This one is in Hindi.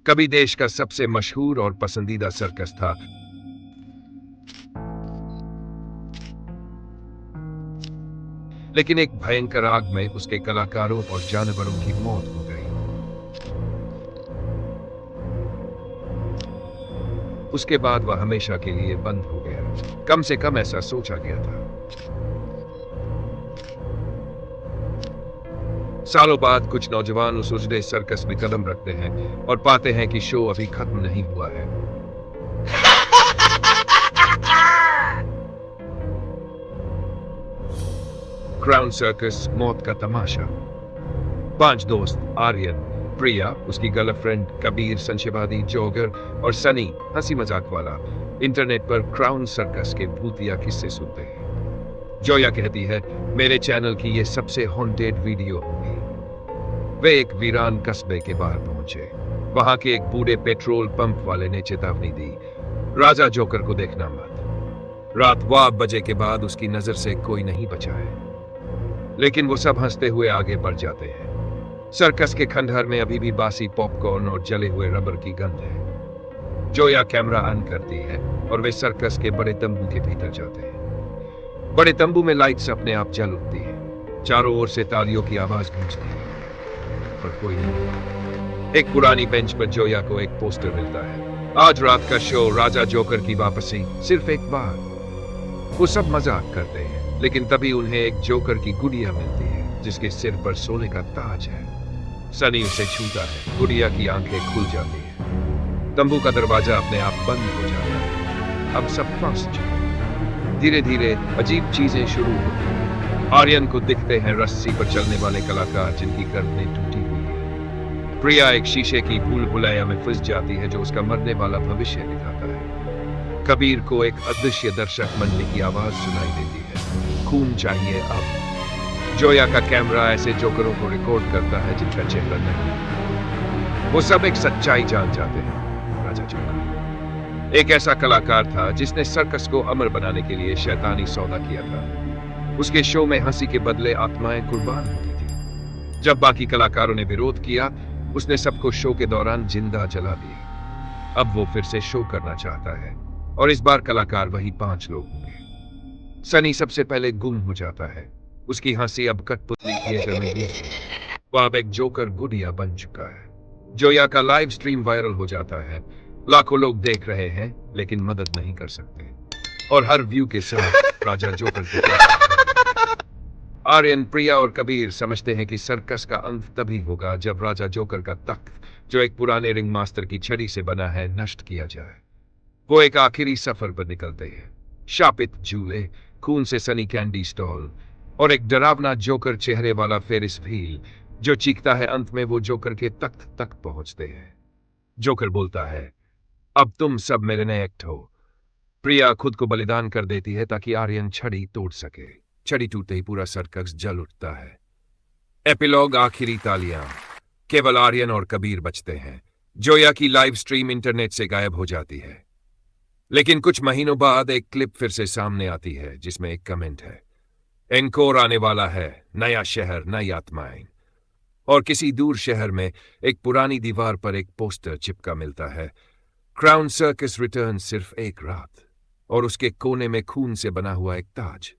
कभी देश का सबसे मशहूर और पसंदीदा सर्कस था। लेकिन एक भयंकर आग में उसके कलाकारों और जानवरों की मौत हो गई। उसके बाद वह हमेशा के लिए बंद हो गया। कम से कम ऐसा सोचा गया था। सालों बाद कुछ नौजवान उस उजड़े सर्कस में कदम रखते हैं और पाते हैं कि शो अभी खत्म नहीं हुआ है। क्राउन सर्कस, मौत का तमाशा। 5 दोस्त, आर्यन, प्रिया, उसकी गर्लफ्रेंड, कबीर संशयवादी जोगर और सनी हंसी मजाक वाला, इंटरनेट पर क्राउन सर्कस के भूतिया किस्से सुनते हैं। जोया कहती है, मेरे चैनल की ये सबसे हॉन्टेड वीडियो होगी। वे एक वीरान कस्बे के बाहर पहुंचे। वहां के एक बूढ़े पेट्रोल पंप वाले ने चेतावनी दी, राजा जोकर को देखना मत। रात 12 बजे के बाद उसकी नजर से कोई नहीं बचा है। लेकिन वो सब हंसते हुए आगे बढ़ जाते हैं। सर्कस के खंडहर में अभी भी बासी पॉपकॉर्न और जले हुए रबर की गंध है। जोया कैमरा ऑन करती है और वे सर्कस के बड़े तंबू के भीतर जाते हैं। बड़े तंबू में लाइट्स अपने आप जल उठती है। चारों ओर से तालियों की आवाज गूंजती है, पर कोई नहीं। एक पुरानी बेंच पर जोया को एक पोस्टर मिलता है, आज रात का शो, राजा जोकर की वापसी, सिर्फ एक बार। वो सब मजाक करते हैं, लेकिन तभी उन्हें एक जोकर की गुड़िया मिलती है जिसके सिर पर सोने का ताज है। सनी उसे छूता है, गुड़िया की आंखें खुल जाती है। तंबू का दरवाजा अपने आप बंद हो जाता है। अब सब फंस चुके। धीरे धीरे अजीब चीजें शुरू होती हैं। आर्यन को दिखते हैं रस्सी पर चलने वाले कलाकार जिनकी गर्दनें टूटी हुई है। प्रिया एक शीशे की भूल भुलैया में फंस जाती है जो उसका मरने वाला भविष्य दिखाता है। कबीर को एक अदृश्य दर्शक मंडली की आवाज सुनाई देती है, खून चाहिए अब। जोया का कैमरा ऐसे जोकरों को रिकॉर्ड करता है जिनका चेहरा नहीं। वो सब एक सच्चाई जान जाते हैं। राजा जोकर एक ऐसा कलाकार था जिसने सर्कस को अमर बनाने के लिए शैतानी सौदा किया था। उसके शो में हंसी के बदले आत्माएं कुर्बान होती थी। जब बाकी कलाकारों ने विरोध किया, उसने सबको शो के दौरान जिंदा जला दिया। अब वो फिर से शो करना चाहता है और इस बार कलाकार वही 5 लोग होंगे। सनी सबसे पहले गुम हो जाता है। उसकी हंसी अब कठपुतली थिएटर में गूंजती है। वो अब एक जोकर गुड़िया बन चुका है। जोया का लाइव स्ट्रीम वायरल हो जाता है। लाखों लोग देख रहे हैं लेकिन मदद नहीं कर सकते। और हर व्यू के साथ राजा जोकर के आर्यन, प्रिया और कबीर समझते हैं कि सर्कस का अंत तभी होगा जब राजा जोकर का तख्त, जो एक पुराने रिंग मास्टर की छड़ी से बना है, नष्ट किया जाए। वो एक आखिरी सफर पर निकलते हैं। शापित झूले, खून से सनी कैंडी स्टॉल और एक डरावना जोकर चेहरे वाला फेरिस व्हील जो चीखता है। अंत में वो जोकर के तख्त तक पहुंचते हैं। जोकर बोलता है, अब तुम सब मेरे नेक्ट हो। प्रिया खुद को बलिदान कर देती है ताकि आर्यन छड़ी तोड़ सके। छड़ी टूटते ही पूरा सर्कस जल उठता है। एपिलॉग, आखिरी तालियां। केवल आर्यन और कबीर बचते हैं। जोया की लाइव स्ट्रीम इंटरनेट से गायब हो जाती है। लेकिन कुछ महीनों बाद एक क्लिप फिर से सामने आती है जिसमें एक कमेंट है, एनकोर आने वाला है, नया शहर, नई आत्माएं। और किसी दूर शहर में एक पुरानी दीवार पर एक पोस्टर चिपका मिलता है, क्राउन सर्कस रिटर्न, सिर्फ एक रात। और उसके कोने में खून से बना हुआ एक ताज।